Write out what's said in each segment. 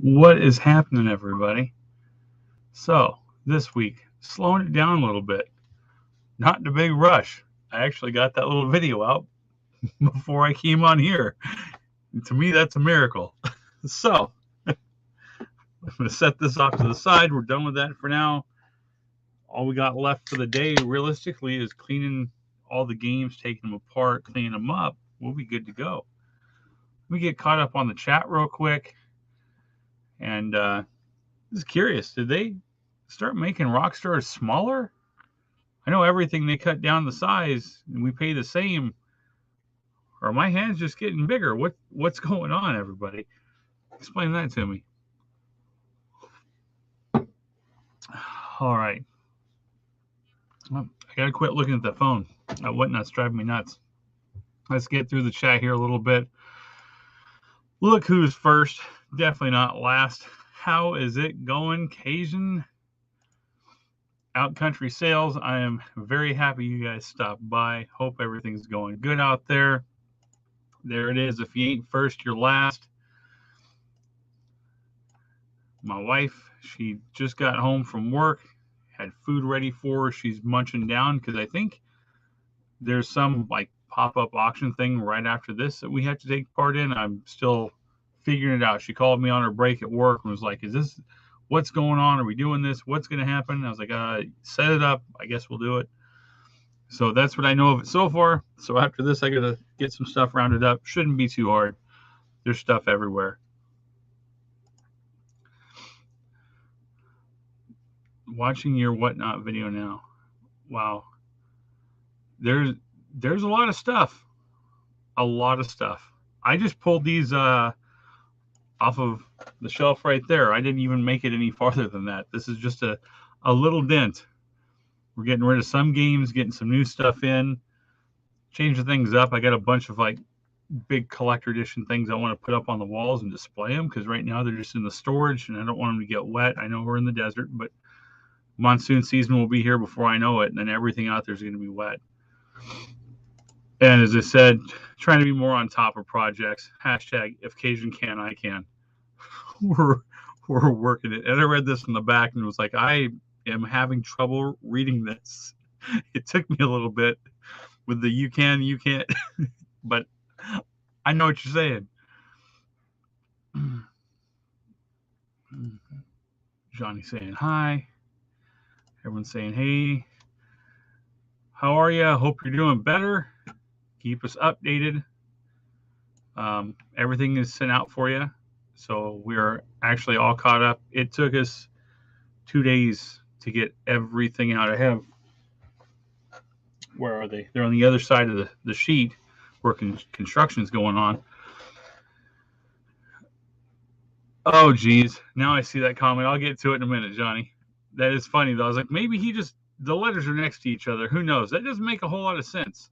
What is happening, everybody? So, this week, slowing it down a little bit. Not in a big rush. I actually got that little video out before I came on here. And to me, that's a miracle. So, I'm going to set this off to the side. We're done with that for now. All we got left for the day, realistically, is cleaning all the games, taking them apart, cleaning them up. We'll be good to go. Let me get caught up on the chat real quick. And just curious, did they start making Rockstar smaller? I know everything they cut down the size and we pay the same. Or my hands just getting bigger? What's going on, everybody? Explain that to me. All right. I gotta quit looking at the phone. Whatnot's driving me nuts. Let's get through the chat here a little bit. Look who's first. Definitely not last. How is it going, Cajun? Outcountry Sales. I am very happy you guys stopped by. Hope everything's going good out there. There it is. If you ain't first, you're last. My wife, she just got home from work, had food ready for her. She's munching down because I think there's some like pop-up auction thing right after this that we have to take part in. I'm still figuring it out. She called me on her break at work and was like, is this what's going on? Are we doing this? What's going to happen? And I was like, set it up. I guess we'll do it. So that's what I know of it so far. So after this, I got to get some stuff rounded up. Shouldn't be too hard. There's stuff everywhere. Watching your whatnot video now. Wow. There's a lot of stuff. A lot of stuff. I just pulled these off of the shelf right there. I didn't even make it any farther than that. This is just a little dent. We're getting rid of some games, getting some new stuff in, changing things up. I got a bunch of like big collector edition things I want to put up on the walls and display them because right now they're just in the storage and I don't want them to get wet. I know we're in the desert, but monsoon season will be here before I know it, and then everything out there is going to be wet. And as I said, trying to be more on top of projects. Hashtag if Cajun can, I can. We're working it. And I read this in the back and it was like, I am having trouble reading this. It took me a little bit with the you can't, but I know what you're saying. Johnny saying hi. Everyone's saying hey. How are you? Hope you're doing better. Keep us updated. Everything is sent out for you. So we're actually all caught up. It took us 2 days to get everything out. I have, where are they? They're on the other side of the sheet where construction's going on. Oh, geez. Now I see that comment. I'll get to it in a minute, Johnny. That is funny, though. I was like, maybe the letters are next to each other. Who knows? That doesn't make a whole lot of sense.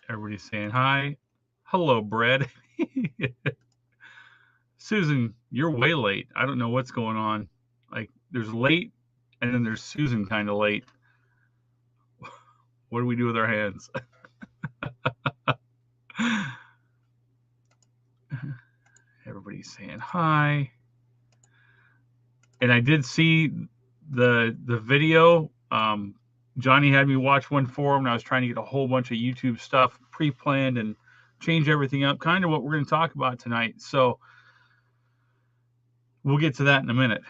Everybody's saying hi. Hello, Brad. Susan, you're way late. I don't know what's going on. Like, there's late, and then there's Susan kind of late. What do we do with our hands? Everybody's saying hi. And I did see the video. Johnny had me watch one for him, and I was trying to get a whole bunch of YouTube stuff pre-planned and change everything up, kind of what we're going to talk about tonight. So we'll get to that in a minute.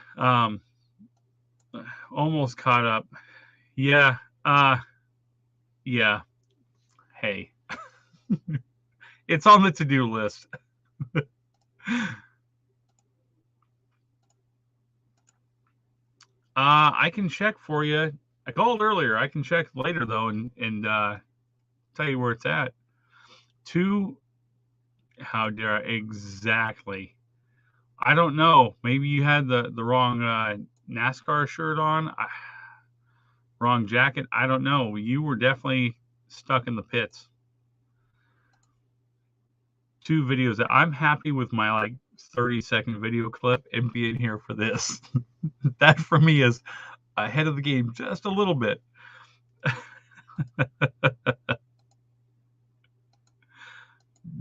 Almost caught up. Yeah. Yeah. Hey. It's on the to-do list. I can check for you. I called earlier. I can check later though, and tell you where it's at. How dare I? Exactly. I don't know. Maybe you had the wrong NASCAR shirt on, wrong jacket. I don't know. You were definitely stuck in the pits. 2 videos. I'm happy with my like 30-second video clip and being here for this. That for me is ahead of the game just a little bit.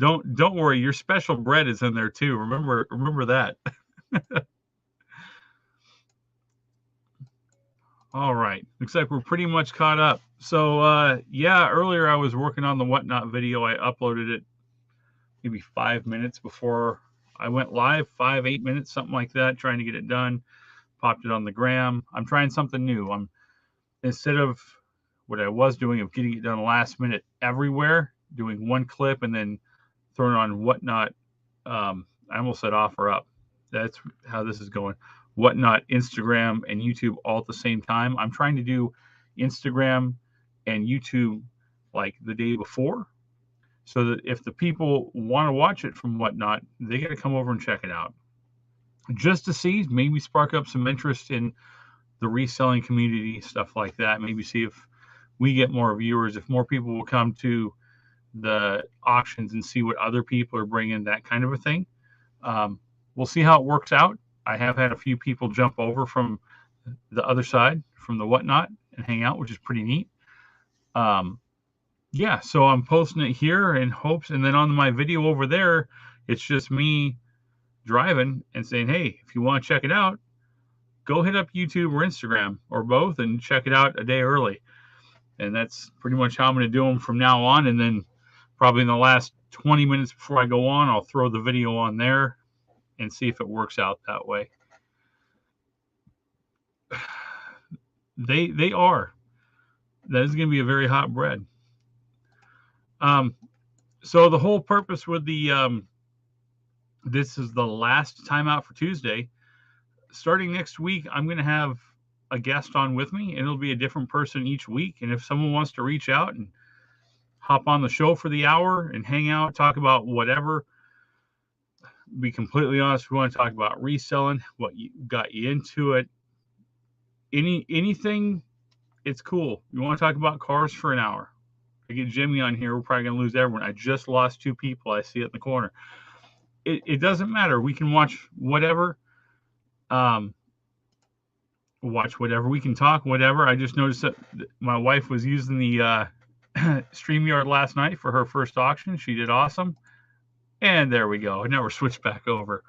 Don't worry, your special bread is in there too. Remember that. All right. Looks like we're pretty much caught up. So yeah, earlier I was working on the Whatnot video. I uploaded it maybe 5 minutes before I went live, 8 minutes, something like that, trying to get it done. Popped it on the gram. I'm trying something new. Instead of what I was doing of getting it done last minute everywhere, doing one clip and then throwing it on Whatnot. I almost said offer up. That's how this is going. Whatnot, Instagram, and YouTube all at the same time. I'm trying to do Instagram and YouTube like the day before, so that if the people want to watch it from Whatnot, they got to come over and check it out, just to see, maybe spark up some interest in the reselling community, stuff like that. Maybe see if we get more viewers, if more people will come to the auctions and see what other people are bringing, that kind of a thing. We'll see how it works out. I have had a few people jump over from the other side, from the Whatnot, and hang out, which is pretty neat. Yeah, so I'm posting it here in hopes, and then on my video over there, it's just me driving and saying, hey, if you want to check it out, go hit up YouTube or Instagram or both and check it out a day early. And that's pretty much how I'm going to do them from now on. And then probably in the last 20 minutes before I go on, I'll throw the video on there and see if it works out that way. They are. That is going to be a very hot bread. So the whole purpose with the this is the last Timeout for Tuesday. Starting next week, I'm going to have a guest on with me, and it'll be a different person each week. And if someone wants to reach out and hop on the show for the hour and hang out, talk about whatever, be completely honest, we want to talk about reselling, what got you into it, anything, it's cool. You want to talk about cars for an hour, I get Jimmy on here, we're probably going to lose everyone. I just lost 2 people. I see it in the corner. It doesn't matter. We can watch whatever. Watch whatever. We can talk whatever. I just noticed that my wife was using the StreamYard last night for her first auction. She did awesome. And there we go. Now we're switched back over.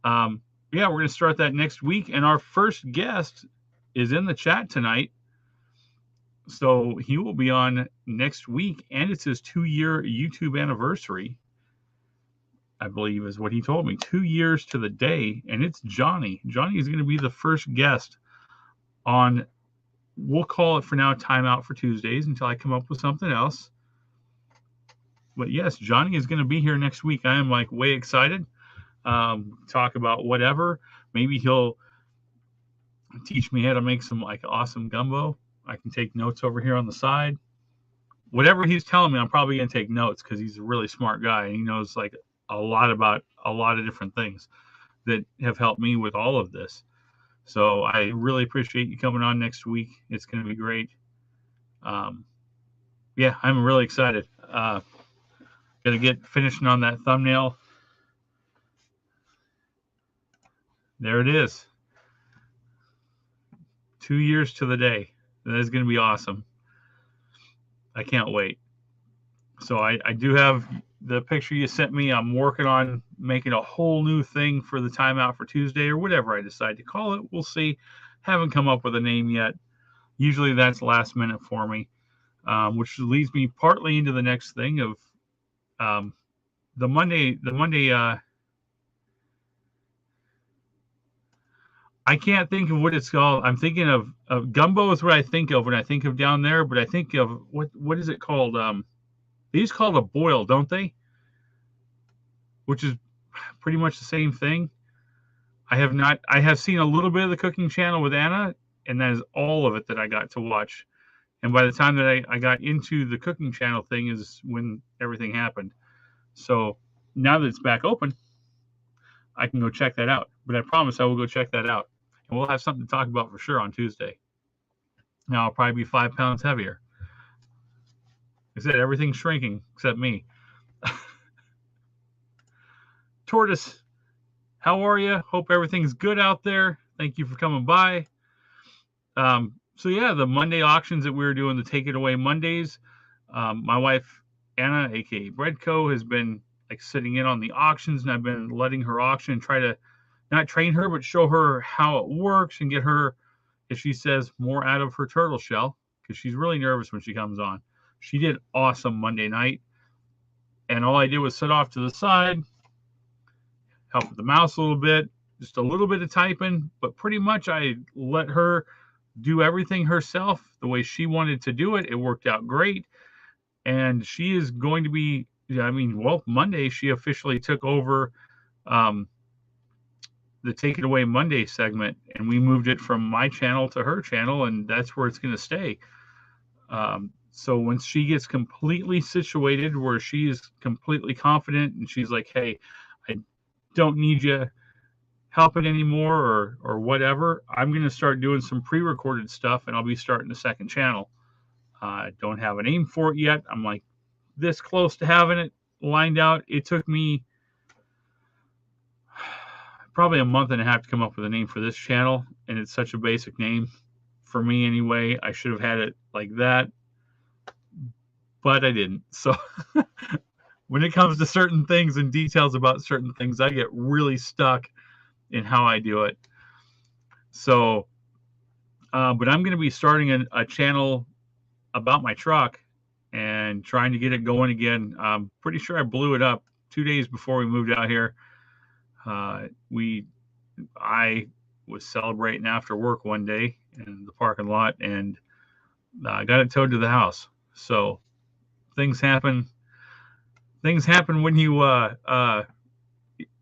Yeah, we're going to start that next week. And our first guest is in the chat tonight. So he will be on next week. And it's his 2-year YouTube anniversary, I believe is what he told me. 2 years to the day. And it's Johnny. Johnny is going to be the first guest on, we'll call it for now, Timeout for Tuesdays until I come up with something else. But yes, Johnny is going to be here next week. I am like way excited. Talk about whatever. Maybe he'll teach me how to make some like awesome gumbo. I can take notes over here on the side. Whatever he's telling me, I'm probably going to take notes because he's a really smart guy and he knows like a lot about a lot of different things that have helped me with all of this. So I really appreciate you coming on next week. It's going to be great. Yeah, I'm really excited. Going to get finishing on that thumbnail. There it is. 2 years to the day. That is going to be awesome. I can't wait. So I do have the picture you sent me. I'm working on making a whole new thing for the Timeout for Tuesday or whatever I decide to call it. We'll see. Haven't come up with a name yet. Usually that's last minute for me, which leads me partly into the next thing of the Monday. I can't think of what it's called. I'm thinking of gumbo is what I think of when I think of down there, but I think of what is it called? They just call it a boil, don't they? Which is pretty much the same thing. I have seen a little bit of the cooking channel with Anna, and that is all of it that I got to watch. And by the time that I got into the cooking channel thing is when everything happened. So now that it's back open, I can go check that out. But I promise I will go check that out. And we'll have something to talk about for sure on Tuesday. Now I'll probably be 5 pounds heavier. I said everything's shrinking except me. Tortoise, how are you? Hope everything's good out there. Thank you for coming by. So yeah, the Monday auctions that we were doing, the Take It Away Mondays. My wife Anna, aka Breadco, has been like sitting in on the auctions, and I've been letting her auction and try to not train her, but show her how it works and get her, if she says, more out of her turtle shell, because she's really nervous when she comes on. She did awesome Monday night, and all I did was sit off to the side, help with the mouse a little bit, just a little bit of typing, but pretty much I let her do everything herself the way she wanted to do it. It worked out great, and she is going to be, I mean, well, Monday she officially took over the Take It Away Monday segment, and we moved it from my channel to her channel, and that's where it's going to stay. So once she gets completely situated where she is completely confident and she's like, hey, I don't need you helping anymore or whatever, I'm going to start doing some pre-recorded stuff, and I'll be starting a second channel. I don't have a name for it yet. I'm like this close to having it lined out. It took me probably a month and a half to come up with a name for this channel, and it's such a basic name for me anyway. I should have had it like that, but I didn't. So when it comes to certain things and details about certain things, I get really stuck in how I do it. So, but I'm going to be starting a channel about my truck and trying to get it going again. I'm pretty sure I blew it up 2 days before we moved out here. I was celebrating after work one day in the parking lot, and I got it towed to the house. So things happen. Things happen when you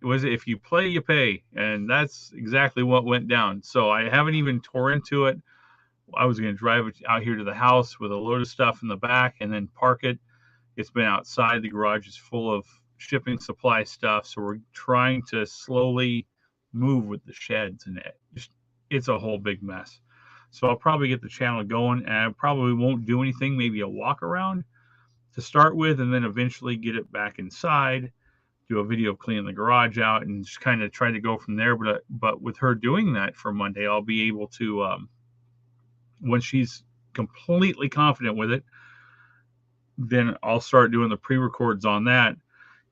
if you play, you pay, and that's exactly what went down. So I haven't even tore into it. I was going to drive it out here to the house with a load of stuff in the back and then park it. It's been outside. The garage is full of shipping supply stuff, so we're trying to slowly move with the sheds, and it's a whole big mess. So I'll probably get the channel going, and I probably won't do anything, maybe a walk around to start with, and then eventually get it back inside, do a video of cleaning the garage out, and just kind of try to go from there. But with her doing that for Monday, I'll be able to, when she's completely confident with it, then I'll start doing the pre-records on that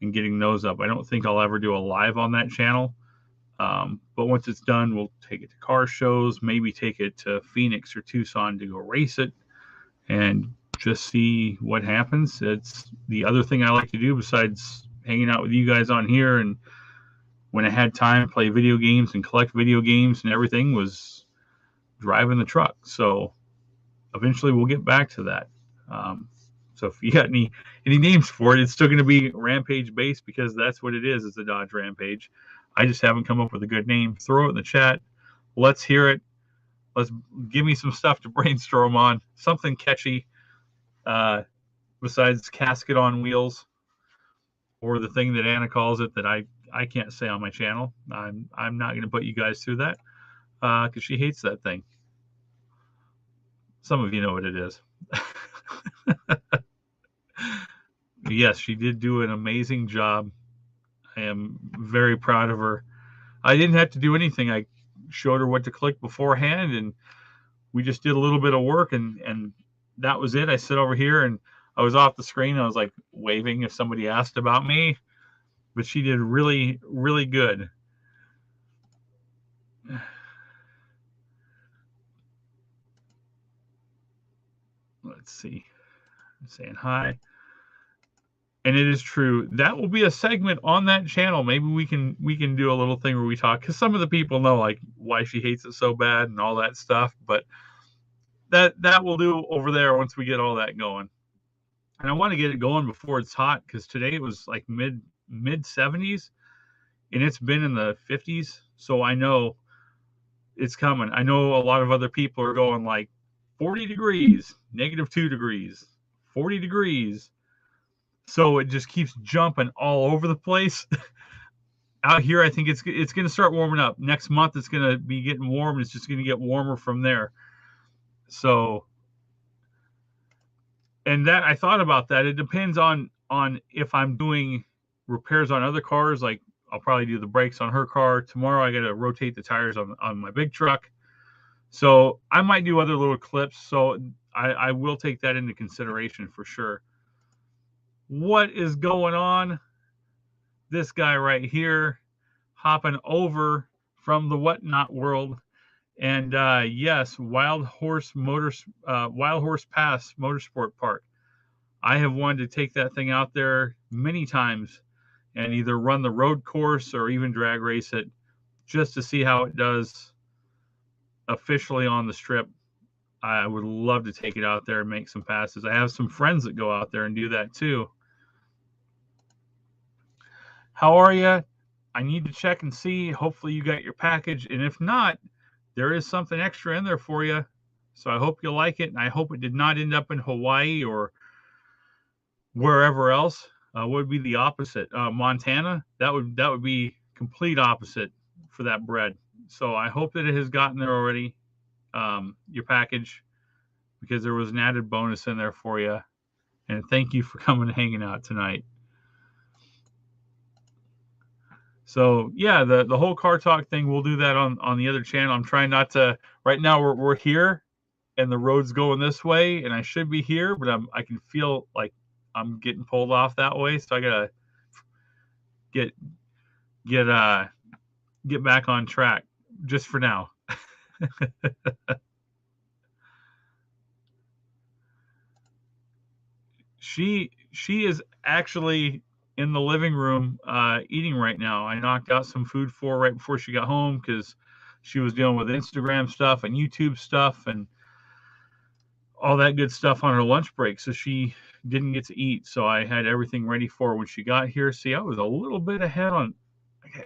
and getting those up. I don't think I'll ever do a live on that channel. But once it's done, we'll take it to car shows, maybe take it to Phoenix or Tucson to go race it and just see what happens. It's the other thing I like to do besides hanging out with you guys on here, and when I had time, play video games and collect video games and everything, was driving the truck. So eventually we'll get back to that. So if you got any names for it, it's still going to be Rampage based, because that's what it is. It's a Dodge Rampage. I just haven't come up with a good name. Throw it in the chat. Let's hear it. Give me some stuff to brainstorm on. Something catchy besides casket on wheels, or the thing that Anna calls it that I can't say on my channel. I'm not going to put you guys through that because she hates that thing. Some of you know what it is. Yes, she did do an amazing job. I am very proud of her. I didn't have to do anything. I showed her what to click beforehand, and we just did a little bit of work, and that was it. I sit over here, and I was off the screen. I was like waving if somebody asked about me, but she did really, really good. Let's see. I'm saying hi. And it is true. That will be a segment on that channel. Maybe we can do a little thing where we talk, because some of the people know like why she hates it so bad and all that stuff. But that will do over there once we get all that going. And I want to get it going before it's hot, because today it was like mid 70s, and it's been in the 50s. So I know it's coming. I know a lot of other people are going like 40 degrees, -2 degrees, 40 degrees. So it just keeps jumping all over the place. Out here, I think it's going to start warming up. Next month, it's going to be getting warm. It's just going to get warmer from there. So, and that, I thought about that. It depends on if I'm doing repairs on other cars. Like I'll probably do the brakes on her car. Tomorrow, I got to rotate the tires on my big truck. So I might do other little clips. So I will take that into consideration for sure. What is going on? This guy right here, hopping over from the whatnot world. And yes, Wild Horse Pass Motorsport Park. I have wanted to take that thing out there many times and either run the road course or even drag race it just to see how it does officially on the strip. I would love to take it out there and make some passes. I have some friends that go out there and do that too. How are you? I need to check and see. Hopefully you got your package. And if not, there is something extra in there for you. So I hope you like it. And I hope it did not end up in Hawaii or wherever else. Would be the opposite. Montana, that would be complete opposite for that bread. So I hope that it has gotten there already, your package, because there was an added bonus in there for you. And thank you for coming and hanging out tonight. So yeah, the whole car talk thing, we'll do that on the other channel. I'm trying not to. Right now we're here, and the road's going this way, and I should be here, but I can feel like I'm getting pulled off that way, so I gotta get back on track just for now. She is actually in the living room eating right now. I knocked out some food for her right before she got home because she was dealing with Instagram stuff and YouTube stuff and all that good stuff on her lunch break. So she didn't get to eat. So I had everything ready for her when she got here. See, I was a little bit ahead on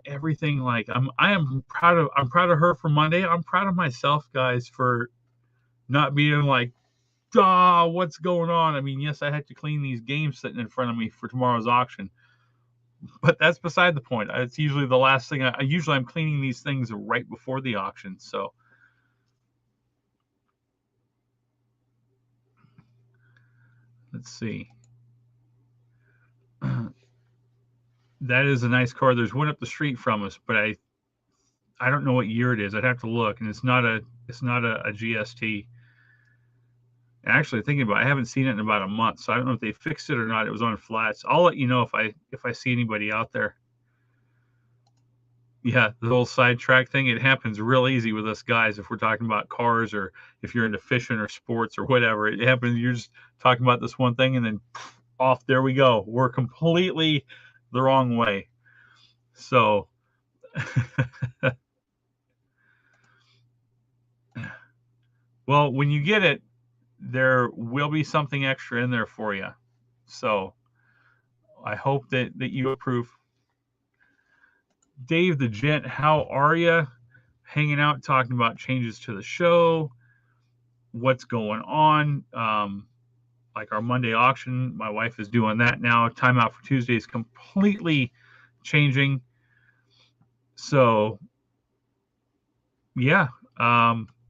everything. Like I'm proud of her for Monday. I'm proud of myself, guys, for not being like, what's going on? I mean, yes, I had to clean these games sitting in front of me for tomorrow's auction, but that's beside the point. It's usually the last thing. I'm cleaning these things right before the auction. So let's see. That is a nice car. There's one up the street from us, but I don't know what year it is. I'd have to look, and it's not a GST. Actually, thinking about it, I haven't seen it in about a month, so I don't know if they fixed it or not. It was on flats. I'll let you know if I see anybody out there. Yeah, the whole sidetrack thing, it happens real easy with us guys if we're talking about cars or if you're into fishing or sports or whatever. It happens, you're just talking about this one thing and then off, there we go. We're completely the wrong way. So well, when you get it, there will be something extra in there for you. So I hope that you approve. Dave the Gent, how are you? Hanging out, talking about changes to the show, what's going on. Like our Monday auction, my wife is doing that now. Timeout for Tuesday is completely changing. So yeah,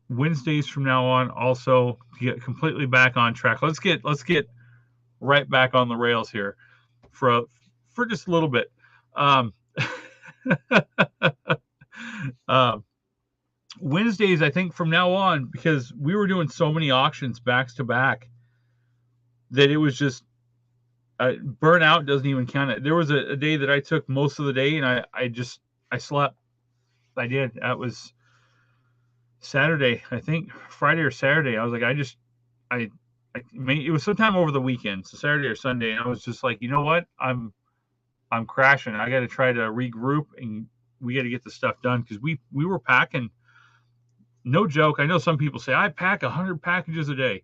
Wednesdays from now on also get completely back on track. Let's get right back on the rails here for just a little bit. Wednesdays, I think from now on, because we were doing so many auctions backs to back that it was just burnout doesn't even count it. There was a day that I took most of the day and I slept. I did. That was Saturday, I think Friday or Saturday. I was like, it was sometime over the weekend, so Saturday or Sunday, and I was just like, you know what, I'm crashing. I got to try to regroup and we got to get the stuff done because we were packing. No joke. I know some people say I pack 100 packages a day.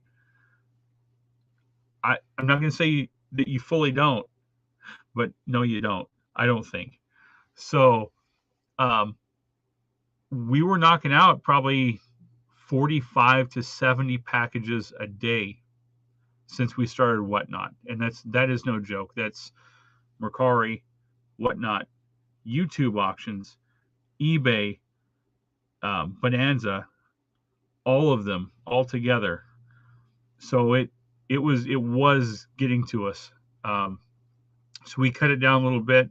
I'm not going to say that you fully don't, but no, you don't. I don't think so. We were knocking out probably 45 to 70 packages a day since we started Whatnot, and that is no joke. That's Mercari, Whatnot, YouTube auctions, eBay, Bonanza, all of them all together. So it was getting to us. So we cut it down a little bit.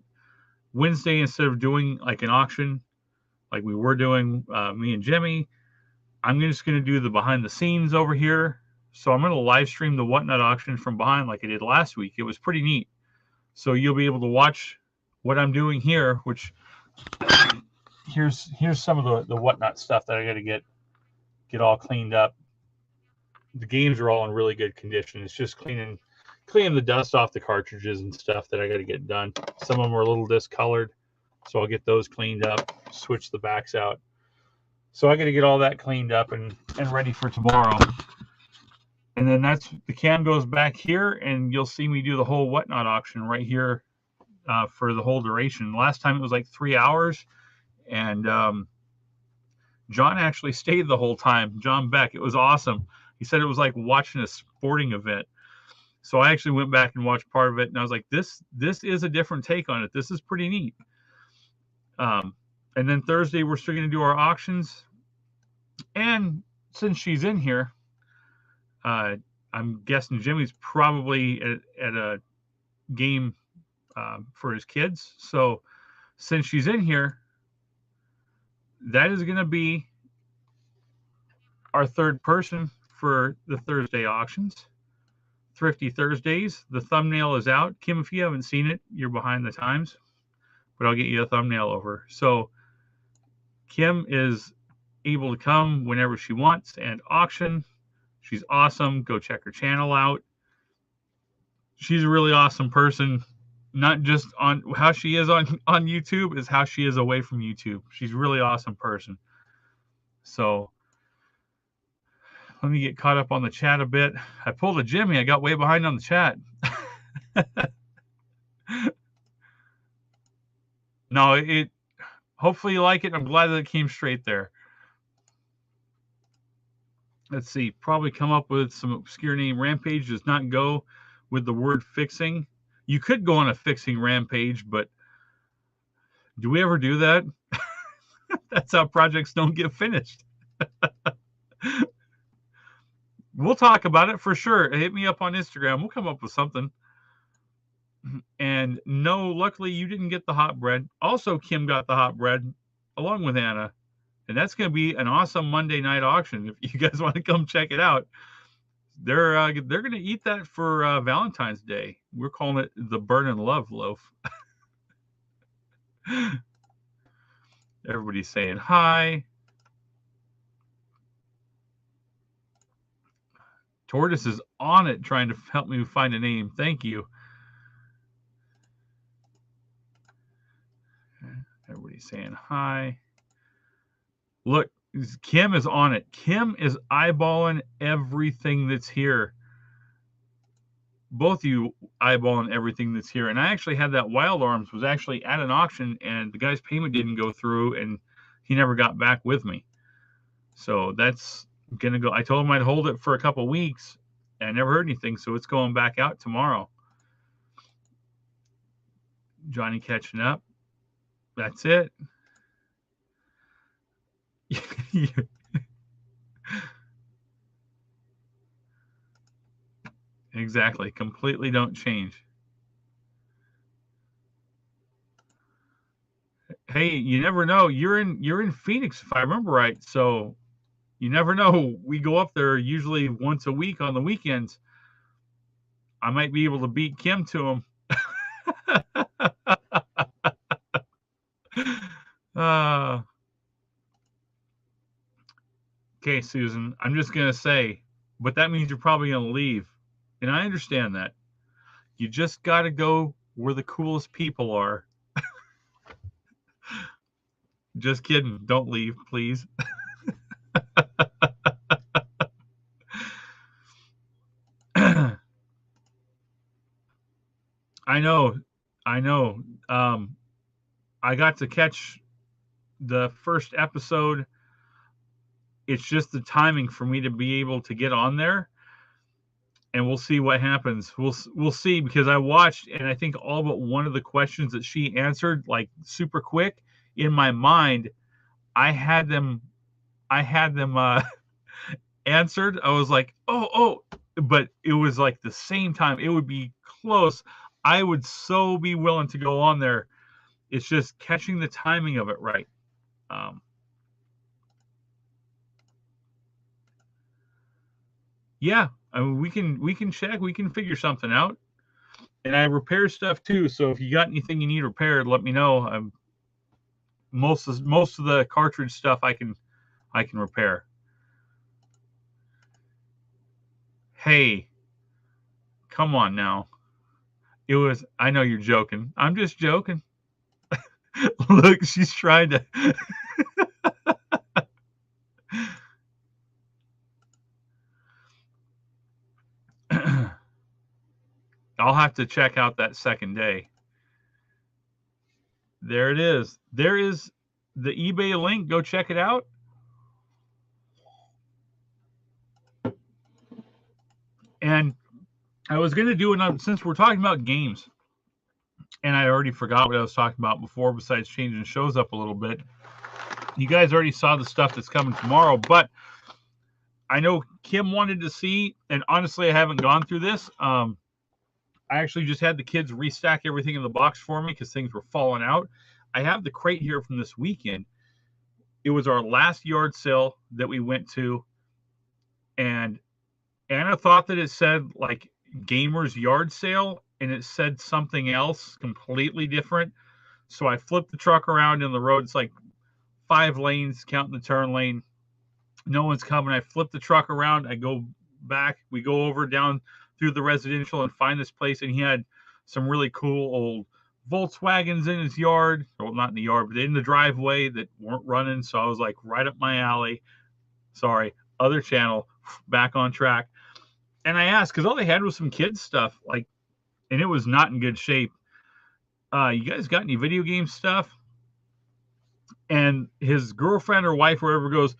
Wednesday, instead of doing like an auction like we were doing, me and Jimmy, I'm just going to do the behind the scenes over here. So I'm going to live stream the Whatnot auction from behind like I did last week. It was pretty neat. So you'll be able to watch what I'm doing here, which here's some of the whatnot stuff that I got to get all cleaned up. The games are all in really good condition. It's just cleaning the dust off the cartridges and stuff that I got to get done. Some of them are a little discolored, so I'll get those cleaned up, switch the backs out. So I got to get all that cleaned up and ready for tomorrow. And then the cam goes back here, and you'll see me do the whole whatnot auction right here for the whole duration. Last time it was like 3 hours, and John actually stayed the whole time. John Beck, it was awesome. He said it was like watching a sporting event. So I actually went back and watched part of it, and I was like, this is a different take on it. This is pretty neat. And then Thursday, we're still going to do our auctions. And since she's in here, I'm guessing Jimmy's probably at a game for his kids. So since she's in here, that is going to be our third person for the Thursday auctions. Thrifty Thursdays. The thumbnail is out. Kim, if you haven't seen it, you're behind the times, but I'll get you a thumbnail over. So Kim is able to come whenever she wants and auction. She's awesome. Go check her channel out. She's a really awesome person. Not just on how she is on YouTube, is how she is away from YouTube. She's a really awesome person. So let me get caught up on the chat a bit. I pulled a Jimmy. I got way behind on the chat. No, hopefully you like it. I'm glad that it came straight there. Let's see. Probably come up with some obscure name. Rampage does not go with the word fixing. You could go on a fixing rampage, but do we ever do that? That's how projects don't get finished. We'll talk about it for sure. Hit me up on Instagram. We'll come up with something. And no, luckily you didn't get the hot bread. Also, Kim got the hot bread along with Anna. And that's going to be an awesome Monday night auction. If you guys want to come check it out, they're going to eat that for Valentine's Day. We're calling it the Burn and Love loaf. Everybody's saying hi. Tortoise is on it trying to help me find a name. Thank you. Everybody's saying hi. Look, Kim is on it. Kim is eyeballing everything that's here. Both of you eyeballing everything that's here. And I actually had that Wild Arms was actually at an auction, and the guy's payment didn't go through, and he never got back with me. So that's going to go. I told him I'd hold it for a couple weeks, and I never heard anything, so it's going back out tomorrow. Johnny catching up. That's it. Exactly. Completely don't change. Hey, you never know. You're in Phoenix, if I remember right. So you never know. We go up there usually once a week on the weekends. I might be able to beat Kim to him. Okay, Susan, I'm just going to say, but that means you're probably going to leave. And I understand that. You just got to go where the coolest people are. Just kidding. Don't leave, please. I know. I got to catch the first episode. It's just the timing for me to be able to get on there, and we'll see what happens. We'll see, because I watched, and I think all but one of the questions that she answered like super quick in my mind, I had them answered. I was like, oh, but it was like the same time. It would be close. I would so be willing to go on there. It's just catching the timing of it right. Yeah, I mean, we can check. We can figure something out. And I repair stuff too. So if you got anything you need repaired, let me know. Most of the cartridge stuff I can repair. Hey, come on now. I know you're joking. I'm just joking. Look, she's trying to. I'll have to check out that second day. There it is. There is the eBay link. Go check it out. And I was going to do another, since we're talking about games, and I already forgot what I was talking about before, besides changing shows up a little bit. You guys already saw the stuff that's coming tomorrow, but I know Kim wanted to see, and honestly, I haven't gone through this. I actually just had the kids restack everything in the box for me because things were falling out. I have the crate here from this weekend. It was our last yard sale that we went to, and Anna thought that it said like Gamers Yard Sale, and it said something else completely different. So I flipped the truck around in the road. It's like 5 lanes, counting the turn lane. No one's coming. I flip the truck around. I go back. We go over down through the residential and find this place. And he had some really cool old Volkswagens in his yard. Well, not in the yard, but in the driveway that weren't running. So I was like, right up my alley. Sorry, other channel, back on track. And I asked, because all they had was some kids stuff, like, and it was not in good shape. You guys got any video game stuff? And his girlfriend or wife or whatever goes,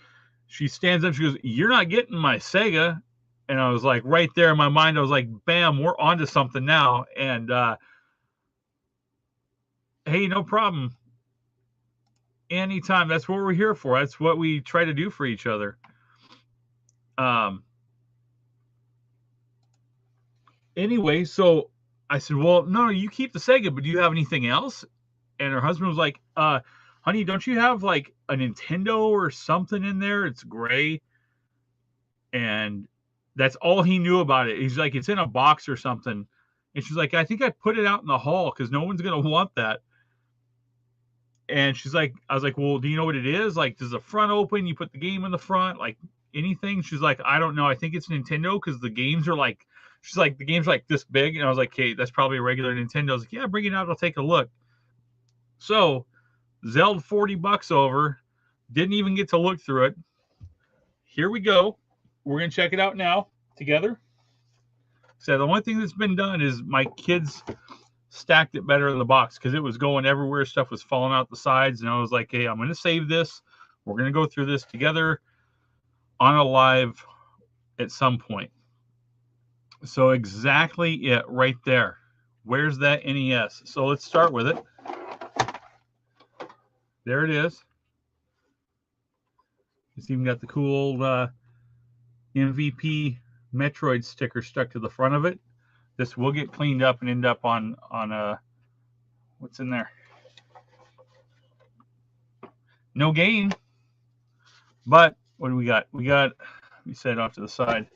she stands up, she goes, "You're not getting my Sega." And I was like, right there in my mind, I was like, bam, we're onto something now. And hey, no problem. Anytime. That's what we're here for. That's what we try to do for each other. Anyway, so I said, well, no, you keep the Sega, but do you have anything else? And her husband was like, honey, don't you have like a Nintendo or something in there? It's gray. And that's all he knew about it. He's like, it's in a box or something. And she's like, I think I put it out in the hall because no one's going to want that. And she's like, I was like, well, do you know what it is? Like, does the front open? You put the game in the front? Like anything? She's like, I don't know. I think it's Nintendo because the games are like, she's like, the game's like this big. And I was like, okay, that's probably a regular Nintendo. I was like, yeah, bring it out. I'll take a look. So Zelled $40 over. Didn't even get to look through it. Here we go. We're going to check it out now together. So the only thing that's been done is my kids stacked it better in the box because it was going everywhere. Stuff was falling out the sides. And I was like, hey, I'm going to save this. We're going to go through this together on a live at some point. So exactly it right there. Where's that NES? So let's start with it. There it is. It's even got the cool MVP Metroid sticker stuck to the front of it. This will get cleaned up and end up on what's in there? No gain. But what do we got? Let me set it off to the side.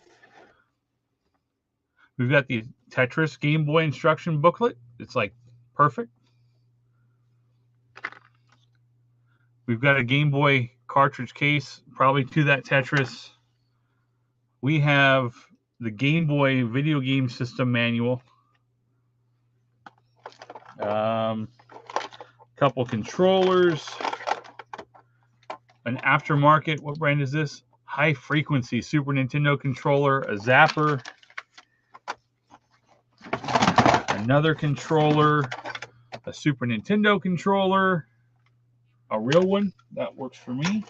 We've got the Tetris Game Boy instruction booklet. It's like perfect. We've got a Game Boy cartridge case, probably to that Tetris. We have the Game Boy video game system manual. Couple controllers. An aftermarket, what brand is this? High frequency Super Nintendo controller, a zapper. Another controller, a Super Nintendo controller. A real one, that works for me.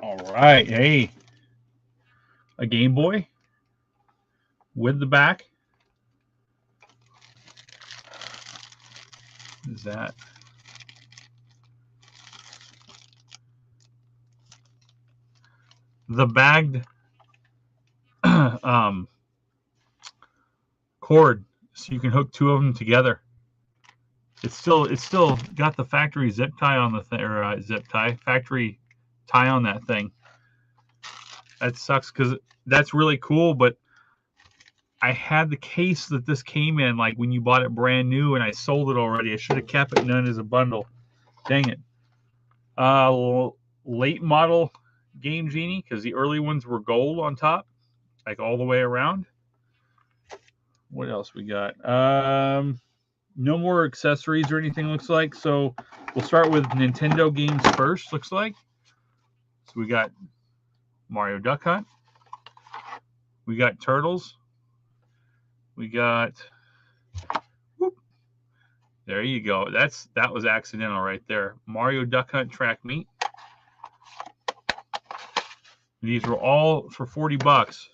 All right, hey, a Game Boy with the back. What is that? The bagged cord, so you can hook two of them together. It's still got the factory zip tie on the thing, or factory tie on that thing. That sucks because that's really cool, but I had the case that this came in, like when you bought it brand new, and I sold it already. I should have kept it none as a bundle. Dang it. Late model Game Genie, because the early ones were gold on top, like all the way around. What else we got? No more accessories or anything, looks like. So we'll start with Nintendo games first, looks like. So we got Mario Duck Hunt. We got Turtles. We got... Whoop, there you go. That was accidental right there. Mario Duck Hunt Track Meet. These were all for $40.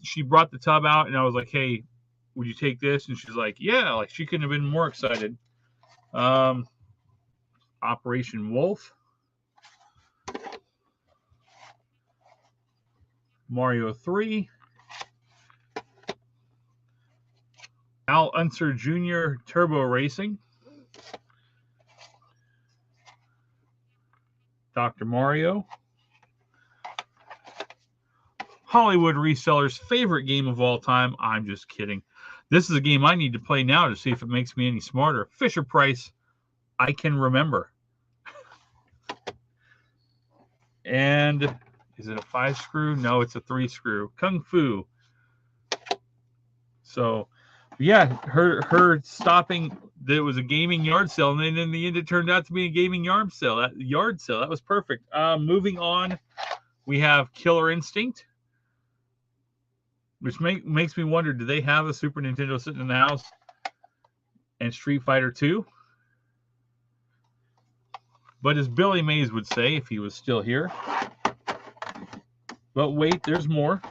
She brought the tub out, and I was like, hey, would you take this? And she's like, yeah, like she couldn't have been more excited. Operation Wolf. Mario 3. Al Unser Jr. Turbo Racing. Dr. Mario. Hollywood Reseller's favorite game of all time. I'm just kidding. This is a game I need to play now to see if it makes me any smarter. Fisher Price, I Can Remember. And is it a 5-screw? No, it's a 3-screw. Kung Fu. So, yeah, her stopping, there was a gaming yard sale, and then in the end it turned out to be a gaming yard sale. That was perfect. Moving on, we have Killer Instinct, which makes me wonder, do they have a Super Nintendo sitting in the house? And Street Fighter 2. But as Billy Mays would say if he was still here. But wait, there's more.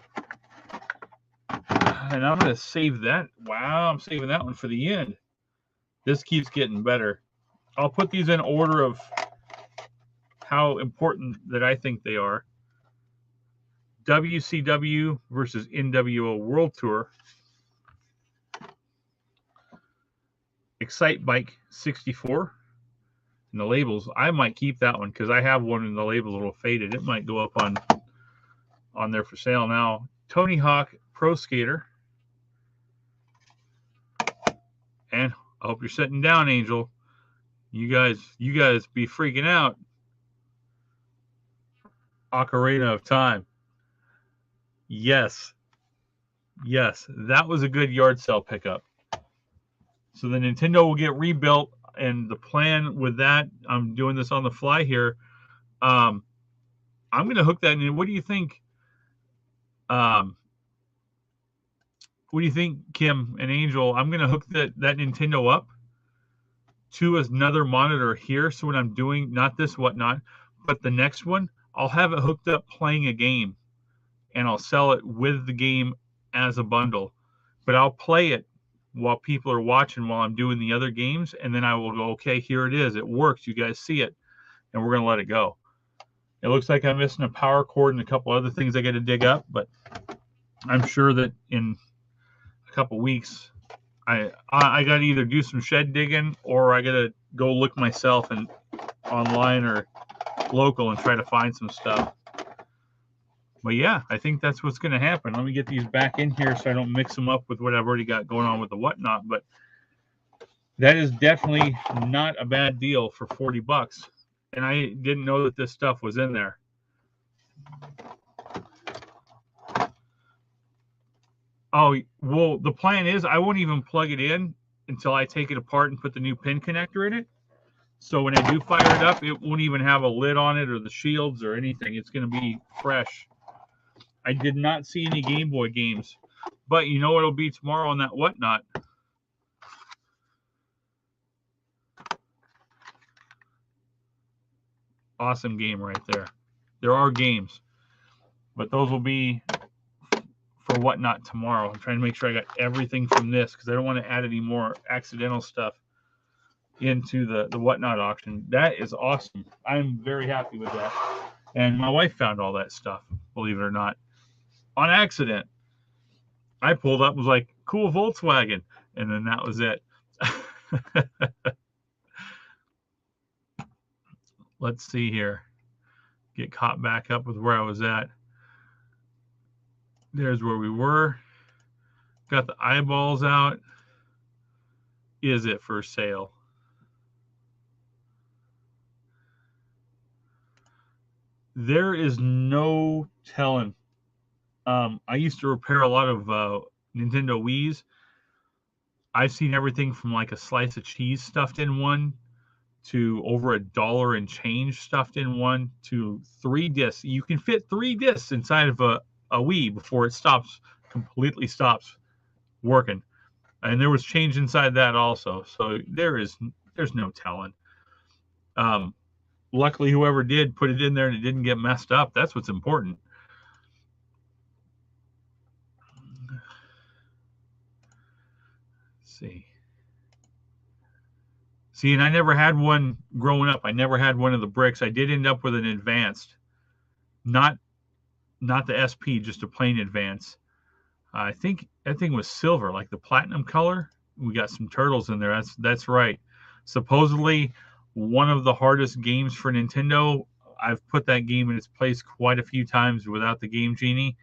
And I'm going to save that. Wow, I'm saving that one for the end. This keeps getting better. I'll put these in order of how important that I think they are. WCW versus NWO World Tour. Excite Bike 64. And the labels, I might keep that one because I have one and the label's a little faded. It might go up on there for sale now. Tony Hawk Pro Skater. And I hope you're sitting down, Angel. You guys be freaking out. Ocarina of Time. Yes, that was a good yard sale pickup. So the Nintendo will get rebuilt, and the plan with that, I'm doing this on the fly here. I'm going to hook that in. What do you think? What do you think, Kim and Angel? I'm going to hook that Nintendo up to another monitor here. So when I'm doing, not this whatnot, but the next one, I'll have it hooked up playing a game, and I'll sell it with the game as a bundle. But I'll play it while people are watching while I'm doing the other games, and then I will go, okay, here it is. It works. You guys see it, and we're going to let it go. It looks like I'm missing a power cord and a couple other things I got to dig up, but I'm sure that in a couple weeks, I got to either do some shed digging or I got to go look myself and online or local and try to find some stuff. But yeah, I think that's what's going to happen. Let me get these back in here so I don't mix them up with what I've already got going on with the whatnot. But that is definitely not a bad deal for $40. And I didn't know that this stuff was in there. Oh, well, the plan is I won't even plug it in until I take it apart and put the new pin connector in it. So when I do fire it up, it won't even have a lid on it or the shields or anything. It's going to be fresh. I did not see any Game Boy games. But you know what it'll be tomorrow on that whatnot? Awesome game right there. There are games. But those will be for whatnot tomorrow. I'm trying to make sure I got everything from this because I don't want to add any more accidental stuff into the whatnot auction. That is awesome. I'm very happy with that. And my wife found all that stuff, believe it or not, on accident. I pulled up and was like, cool Volkswagen. And then that was it. Let's see here. Get caught back up with where I was at. There's where we were. Got the eyeballs out. Is it for sale? There is no telling. I used to repair a lot of Nintendo Wii's. I've seen everything from like a slice of cheese stuffed in one to over $1 and change stuffed in one to 3 discs. You can fit 3 discs inside of a Wii before it completely stops working. And there was change inside that also. So there's no telling. Luckily, whoever did put it in there and it didn't get messed up. That's what's important. Let's see. See, and I never had one growing up. I never had one of the bricks. I did end up with an advanced, not the SP, just a plain advance. I think that thing was silver, like the platinum color. We got some turtles in there. That's right. Supposedly one of the hardest games for Nintendo. I've put that game in its place quite a few times without the Game Genie.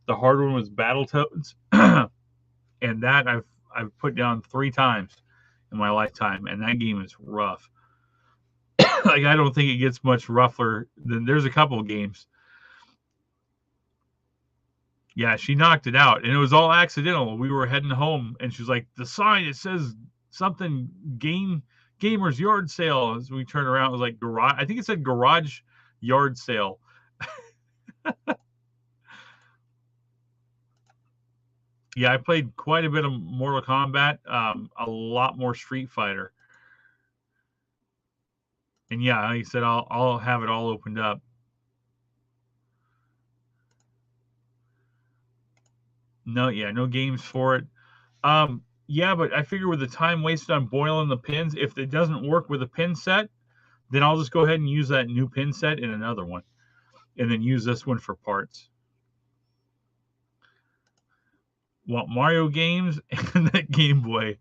The hard one was Battletoads, and that I've put down 3 times in my lifetime, and that game is rough. Like I don't think it gets much rougher than there's a couple of games. Yeah, she knocked it out, and it was all accidental. We were heading home, and she's like, "The sign it says something gamers yard sale." As we turned around, it was like garage. I think it said garage yard sale. Yeah, I played quite a bit of Mortal Kombat, a lot more Street Fighter, and yeah, like I said, I'll have it all opened up. No, yeah, no games for it. Yeah, but I figure with the time wasted on boiling the pins, if it doesn't work with a pin set, then I'll just go ahead and use that new pin set in another one, and then use this one for parts. Want Mario games and that Game Boy.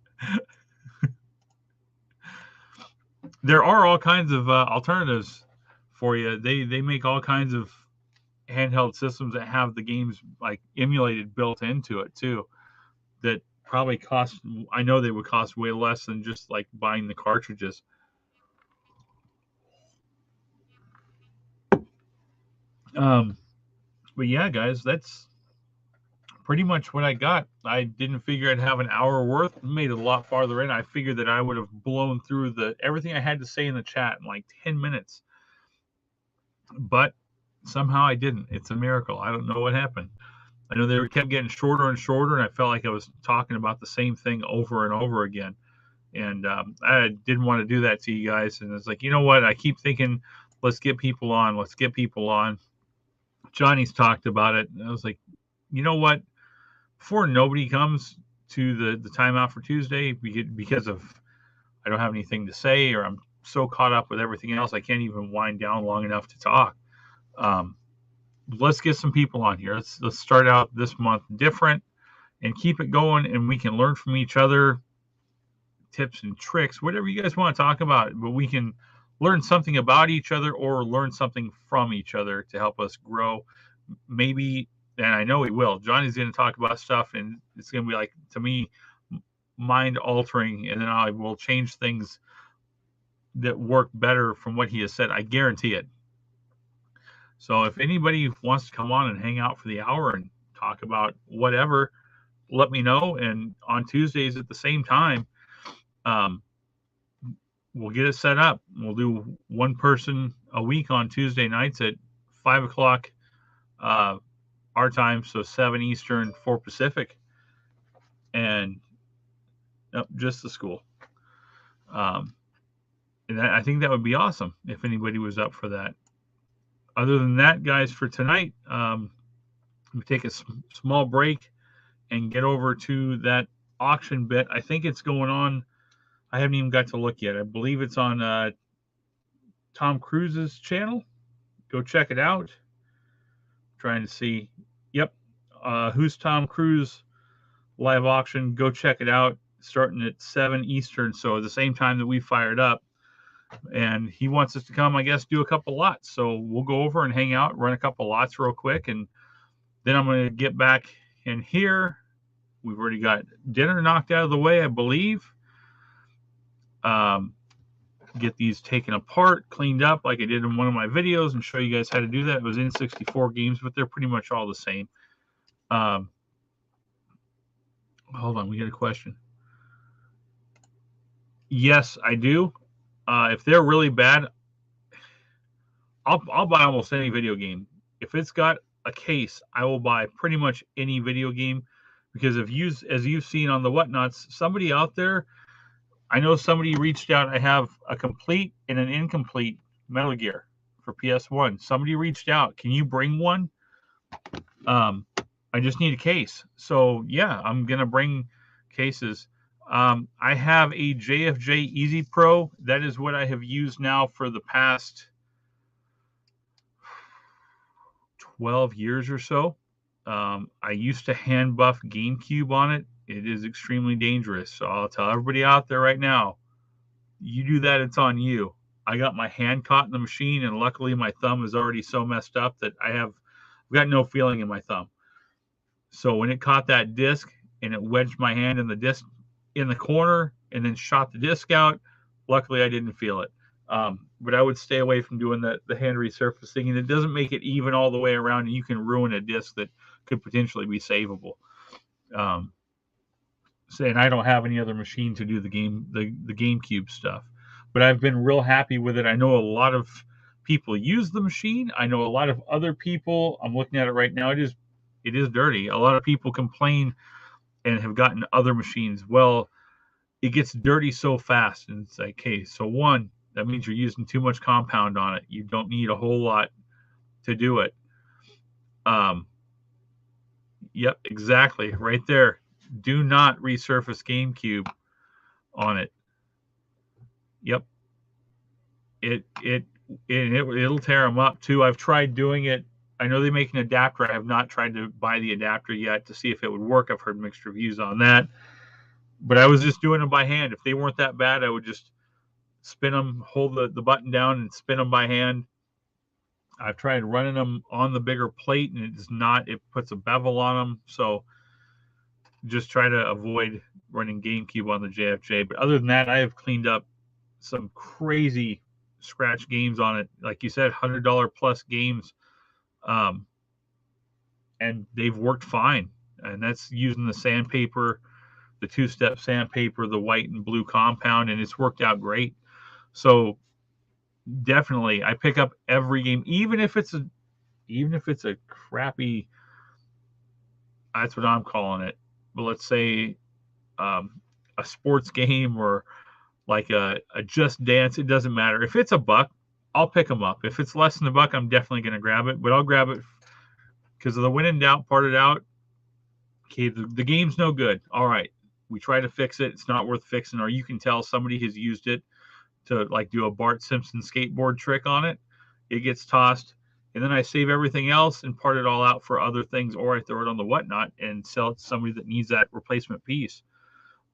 There are all kinds of alternatives for you. They make all kinds of handheld systems that have the games like emulated built into it too. That probably cost. I know they would cost way less than just like buying the cartridges. Um, but yeah, guys, that's pretty much what I got. I didn't figure I'd have an hour worth. Made it a lot farther in. I figured that I would have blown through everything I had to say in the chat in like 10 minutes. But somehow I didn't. It's a miracle. I don't know what happened. I know they kept getting shorter and shorter, and I felt like I was talking about the same thing over and over again. And I didn't want to do that to you guys. And it's like, you know what? I keep thinking, let's get people on. Let's get people on. Johnny's talked about it. And I was like, you know what? Before nobody comes to the timeout for Tuesday, because of I don't have anything to say, or I'm so caught up with everything else, I can't even wind down long enough to talk. Let's get some people on here. Let's start out this month different and keep it going, and we can learn from each other, tips and tricks, whatever you guys want to talk about, but we can learn something about each other or learn something from each other to help us grow. Maybe, and I know he will. Johnny's going to talk about stuff, and it's going to be like, to me, mind altering, and then I will change things that work better from what he has said. I guarantee it. So if anybody wants to come on and hang out for the hour and talk about whatever, let me know. And on Tuesdays at the same time, we'll get it set up. We'll do one person a week on Tuesday nights at 5 o'clock our time, so 7 Eastern, 4 Pacific, and just the school. And I think that would be awesome if anybody was up for that. Other than that, guys, for tonight, we take a small break and get over to that auction bit. I think it's going on. I haven't even got to look yet. I believe it's on Tom Cruise's channel. Go check it out. Trying to see. Yep. Who's Tom Cruise live auction? Go check it out. Starting at 7 Eastern, so at the same time that we fired up. And he wants us to come, I guess, do a couple lots. So we'll go over and hang out, run a couple lots real quick, and Then I'm going to get back in here. We've already got dinner knocked out of the way, I believe. Get these taken apart, cleaned up like I did in one of my videos, and show you guys how to do that. It was in 64 games, but they're pretty much all the same. Hold on, we got a question. Yes, I do. If they're really bad, I'll buy almost any video game. If it's got a case, I will buy pretty much any video game, because as you've seen on the Whatnots, somebody out there, I know somebody reached out. I have a complete and an incomplete Metal Gear for PS1. Somebody reached out. Can you bring one? I just need a case. So yeah, I'm gonna bring cases. I have a JFJ Easy Pro. That is what I have used now for the past 12 years or so. I used to hand buff GameCube on it. It is extremely dangerous. So I'll tell everybody out there right now, you do that, it's on you. I got my hand caught in the machine, and luckily my thumb is already so messed up that I've got no feeling in my thumb. So when it caught that disc and it wedged my hand in the disc in the corner and then shot the disc out, luckily I didn't feel it. But I would stay away from doing the hand resurfacing, and it doesn't make it even all the way around, and you can ruin a disc that could potentially be savable. And I don't have any other machine to do the GameCube stuff, but I've been real happy with it. I know a lot of people use the machine. I know a lot of other people. I'm looking at it right now. It is dirty. A lot of people complain and have gotten other machines. Well, it gets dirty so fast, and it's like, hey, so one, that means you're using too much compound on it. You don't need a whole lot to do it. Yep, exactly, right there. Do not resurface GameCube on it. Yep. It'll tear them up too. I've tried doing it. I know they make an adapter. I have not tried to buy the adapter yet to see if it would work. I've heard mixed reviews on that. But I was just doing them by hand. If they weren't that bad, I would just spin them, hold the button down and spin them by hand. I've tried running them on the bigger plate, and it puts a bevel on them. So just try to avoid running GameCube on the JFJ. But other than that, I have cleaned up some crazy scratch games on it. Like you said, $100 plus games. And they've worked fine. And that's using the sandpaper, the two-step sandpaper, the white and blue compound, and it's worked out great. So definitely, I pick up every game, even if it's a crappy, that's what I'm calling it. But let's say a sports game or like a Just Dance, it doesn't matter. If it's $1, I'll pick them up. If it's less than $1, I'm definitely going to grab it. But I'll grab it because of the when in doubt, part it out. Okay, the game's no good. All right, we try to fix it. It's not worth fixing, or you can tell somebody has used it to like do a Bart Simpson skateboard trick on it. It gets tossed, and then I save everything else and part it all out for other things, or I throw it on the Whatnot and sell it to somebody that needs that replacement piece.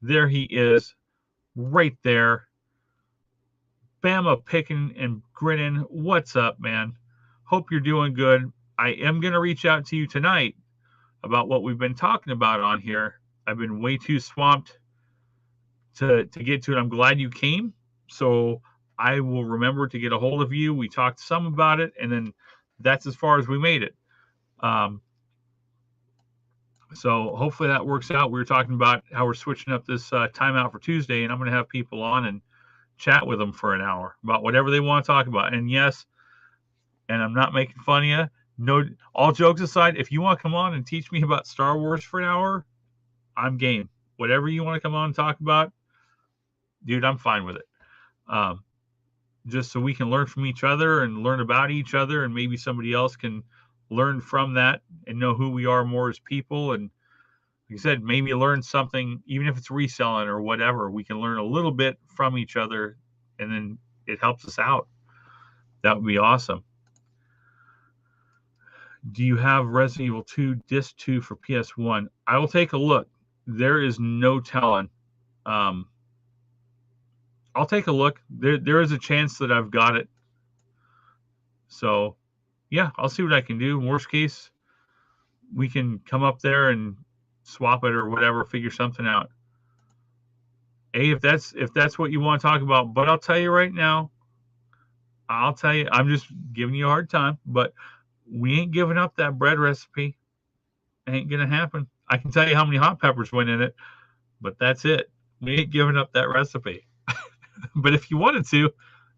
There he is, right there. Bama picking and grinning. What's up, man? Hope you're doing good. I am going to reach out to you tonight about what we've been talking about on here. I've been way too swamped to get to it. I'm glad you came. So I will remember to get a hold of you. We talked some about it, and then that's as far as we made it. So hopefully that works out. We were talking about how we're switching up this timeout for Tuesday, and I'm going to have people on and chat with them for an hour about whatever they want to talk about. And yes, and I'm not making fun of you. No, all jokes aside, if you want to come on and teach me about Star Wars for an hour, I'm game. Whatever you want to come on and talk about, dude, I'm fine with it. Just so we can learn from each other and learn about each other, and maybe somebody else can learn from that and know who we are more as people. And like I said, maybe learn something, even if it's reselling or whatever, we can learn a little bit from each other, and then it helps us out. That would be awesome. Do you have Resident Evil 2 Disc 2 for PS1? I will take a look. There is no telling. I'll take a look. There is a chance that I've got it. So, yeah, I'll see what I can do. Worst case, we can come up there and swap it or whatever, figure something out. If that's what you want to talk about. But I'll tell you right now, I'm just giving you a hard time, but we ain't giving up that bread recipe. Ain't gonna happen. I can tell you how many hot peppers went in it, but that's it. We ain't giving up that recipe. But if you wanted to,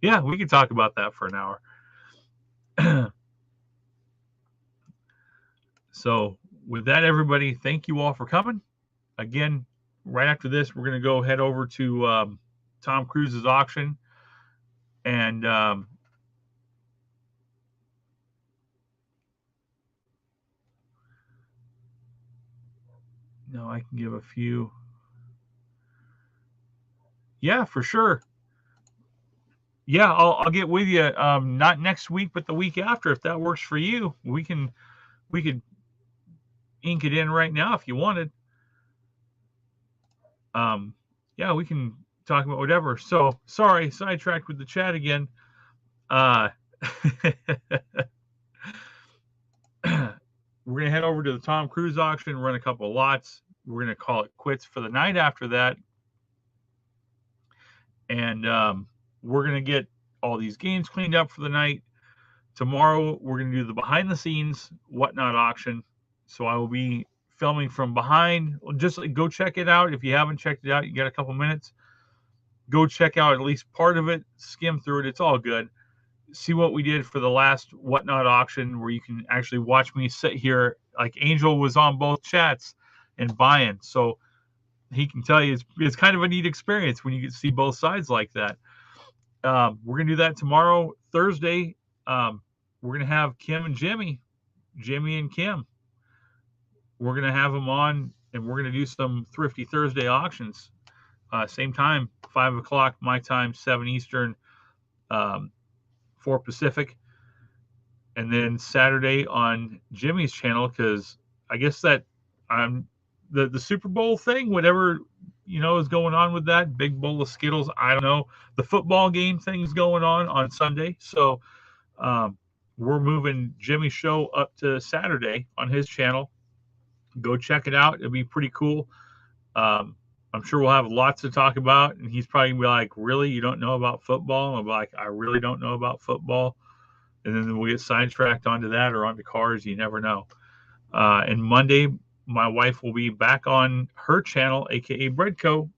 yeah, we could talk about that for an hour. So with that, everybody, thank you all for coming. Again, right after this, we're going to go head over to Tom Cruise's auction. And no, I can give a few. Yeah, for sure. Yeah, I'll get with you. Not next week, but the week after, if that works for you. We could ink it in right now if you wanted. Yeah, we can talk about whatever. So sorry, sidetracked with the chat again. We're gonna head over to the Tom Cruise auction, run a couple of lots. We're gonna call it quits for the night after that, and we're gonna get all these games cleaned up for the night. Tomorrow we're gonna do the behind the scenes whatnot auction. So I will be filming from behind. Just go check it out if you haven't checked it out. You got a couple minutes. Go check out at least part of it. Skim through it. It's all good. See what we did for the last whatnot auction, where you can actually watch me sit here. Like Angel was on both chats and buying, so he can tell you it's kind of a neat experience when you get to see both sides like that. We're gonna do that tomorrow. Thursday, we're gonna have Kim and Jimmy and Kim. We're gonna have them on, and we're gonna do some Thrifty Thursday auctions. Same time, 5 o'clock my time, 7 Eastern, 4 Pacific. And then Saturday on Jimmy's channel, because I guess that the Super Bowl thing, whatever is going on with that big bowl of Skittles. I don't know. The football game thing's going on Sunday, so we're moving Jimmy's show up to Saturday on his channel. Go check it out. It'll be pretty cool. I'm sure we'll have lots to talk about, and he's probably gonna be like, "Really, you don't know about football?" And I'll be like, "I really don't know about football." And then we'll get sidetracked onto that or onto cars. You never know. And Monday, my wife will be back on her channel, aka Breadco,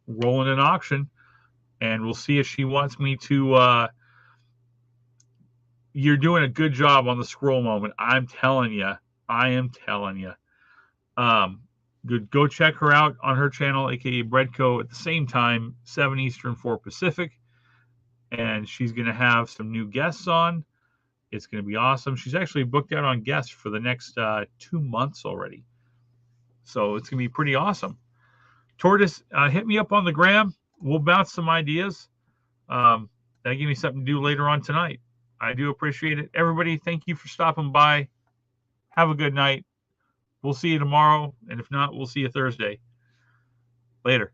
rolling an auction, and we'll see if she wants me to. You're doing a good job on the scroll moment. I'm telling you. I am telling you. Go check her out on her channel, aka Breadco, at the same time, 7 Eastern, 4 Pacific. And she's going to have some new guests on. It's going to be awesome. She's actually booked out on guests for the next 2 months already. So it's going to be pretty awesome. Tortoise, hit me up on the gram. We'll bounce some ideas. That'll give me something to do later on tonight. I do appreciate it. Everybody, thank you for stopping by. Have a good night. We'll see you tomorrow. And if not, we'll see you Thursday. Later.